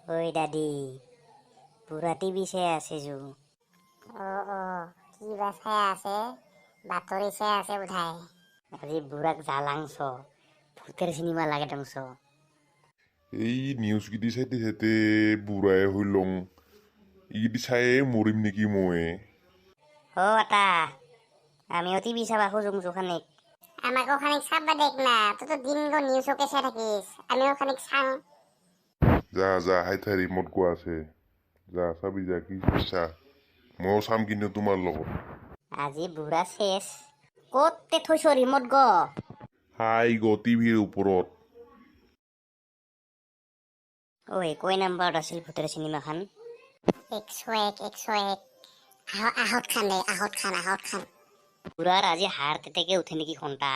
ঐ দাদি, পুৰা টিভি চাই আছে যো। কি বা চাই আছে? বাতৰি চাই আছে বোধাই। আজি বুঢ়াক জালাংছ, ভূতের সিনেমা লাগে দংছ। এই নিউজ গিদি চাইতে চাইতে বুঢ়াই হইলং ইগিদি চায়ে মরিম নেকি মই। আতা, আমিও টিভি চাবা খুঁজুং খানিক। আমাকো খানিক চাবা দেখ না, তুই তো দিন গো নিউজকে চাই থাকিস, আমিও খানিক চাং। যা যা হাইথা রিমোট গো আছে, যা চাবি যা কি চাইছা, ময়ো চাম কিন্তু তোমাৰ লগত। আজি বুঢ়া শেষ, ক'তে থৈছ ৰিমট গ? হাই গ টিভিৰ ওপৰত। ঐ কৈ নাম্বাৰত আছিল ভূতেৰ চিনেমাখান? 101 আহত খান দে, আহত খান। বুঢ়াৰ আজি হাড় তেতেকে উঠে নেকি ঘণ্টা?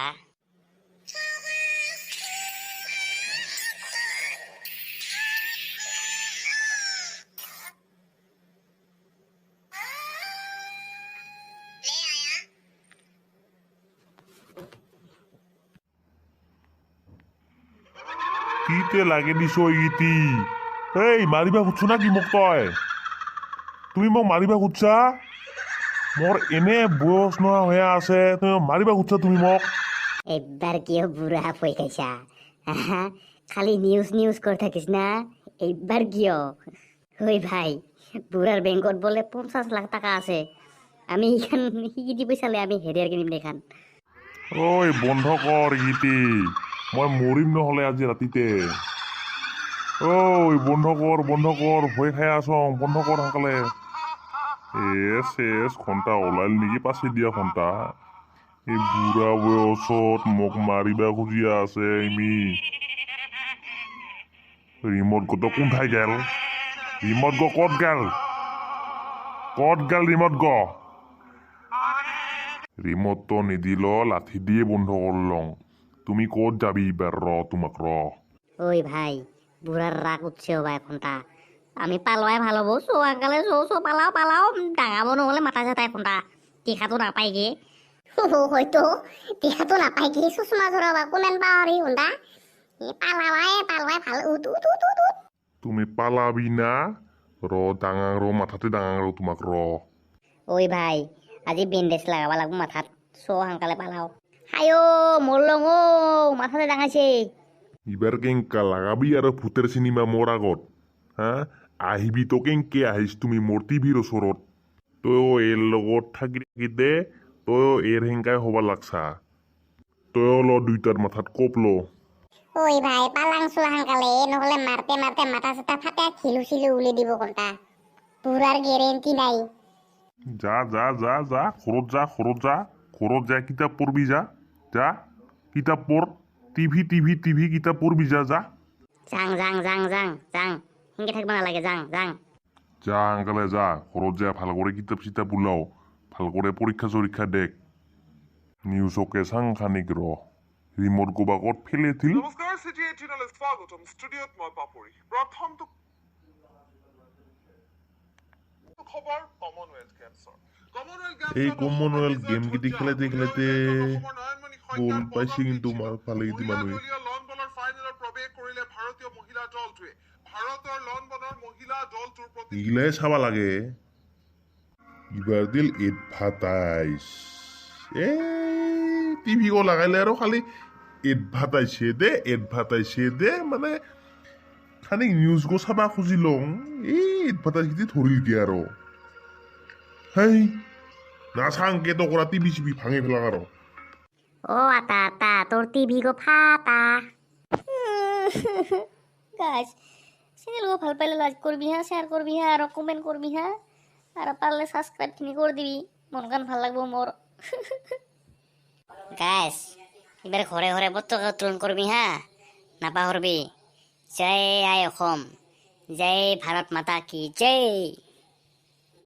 কিতে লাগে দিছ ইটি? এই মাৰিবা খুজছ না কি মোক তই? তুমি মোক মাৰিবা খুজছা? মোৰ এনে বয়স নোহোৱা হৈ আছে, তুমি মাৰিবা খুজছা তুমি মোক? এইবাৰ কিয় বুঢ়া হৈ খাইছা? খালি নিউজ কৰি থাকিস না, এইবাৰ কিয়? ঐ ভাই, বুঢ়াৰ বেংকত বোলে 50 লাখ টাকা আছে। আমি এইখান সিকি পইচালে আমি হেৰিয়াৰ কিনিম দেখান। ঐ বন্ধ কৰ ইটি, মই মৰিম নহ'লে আজি ৰাতিতে। ঐ বন্ধ কৰ, ভয় খাই আছ, বন্ধ কৰ সোনকালে। এছ ঘণ্টা ওলাল নেকি পাছে দিয়া ঘণ্টা? এই বুঢ়া বয়সত মোক মাৰিবা খুজি আছে ইমি। ৰিমট গটো কোনঠাই গেল? ৰিমট গ ক'ত গেল? ৰিমট গ? রিমোট নিদিল, লাঠি দিয়ে বন্ধ করলং। তুমি ক'ত যাবি এবার? তোমাক ওই ভাই, বুঢ়ার রাগ উঠছে বা এখনটা। আমি পালোয়াই ভালো হবো, আঙ্কালে পালাও ডাঙাবো নহলে মাথা চাথা এখনটা টিকাটো নাপাই গে। হয়তো টিকাটো নাপাই কি সুষমা ধরবা কোনেন পাওয়ারি হুন্দা পালাওয়াই ভালো উঠ। তুমি পালাবি না? ডাঙাং মাথাতে ডাঙাং তোমাক ওই ভাই, আজি বেন্ডেজ লাগাবা লাগবো মাথাত, হাঙ্কালে পালাও। হায়ো মরলং ও, মাথাতে ডাঙাইছে। ইবাৰ কেংকা লাগাবি আৰু ভূতেৰ চিনেমা মোৰ আগত? হা আহিবি তো কেংকে আহিস তুমি মোৰ টিভিৰ ওচৰত? তয়ো এর লগত থাকি দে, তয়ো এর হেংকাই হবা লাগছা। তয়ো দুইটার মাথাত কোপ ওই ভাই পালাং হাঙ্কালে, নহলে মারতে মাথা সাথা ফাটে খিলু উলে দিব কোনটা। পুরার গ্যারেন্টি নাই। যা ঘৰত যা কিতাপ পঢ়বি যা কিতাপ পঢ়। টিভি কিতাপ পঢ়বি যা যাং হিংকে থাকবা নালাগে, যাং। যা আনকালে যা, ঘৰত যা ভাল কৰে কিতাপ চিতাপ ওলাও, ভাল কৰে পৰীক্ষা চৰীক্ষা দেখ। নিউজকে সাংখানিক ৰিমোট গোবাকত ফেলে দিল। নমস্কাৰ চিটি 18 স্বাগতম ষ্টুডিঅ'ত মই পাপৰি। প্ৰথমটো খবৰ কমনৱেলথ গেমছৰ। এই কমনৱেলথ গেম গিটি খেলাতে গোল পাইছে কিন্তু মাৰ ফালে গিটি মানুহে। লন বলৰ ফাইনেলত প্ৰৱেশ কৰিলে ভাৰতীয় মহিলা দলটোৱে। ভাৰতৰ লন বলৰ মহিলা দলটোৰ প্ৰতি ইগলাই চাবা লাগে। ইবাৰ দিল এডভাৰটাইজ, টিভি গো লাগাইলে আৰু খালি এডভাৰটাইজে দে মানে খানি নিউজ গো চাবা খুজি লওঁ, এডভাৰটাইজ গিটি ধৰিল দিয়ে আৰু। হেই নাচাংকে তো কৰা টিভি চিভি ভাঙি পেলাং আৰু। আতা তোর টিভি গো ফাটা। গাইস, চ্যানেল গো ভাল পাইলে লাইক করবি হ্যাঁ, শেয়ার করবি হ্যাঁ, আর কমেন্ট করবি হ্যাঁ, আর পারলে সাবস্ক্রাইব খিনি করে দিবি, মন গান ভাল লাগবো মোর। গাইস, এবার ঘরে বত্তকা উত্তোলন করবি হ্যাঁ, নাপাহরবি। জয় আই অসম, জয় ভারত মাতা কি জয়।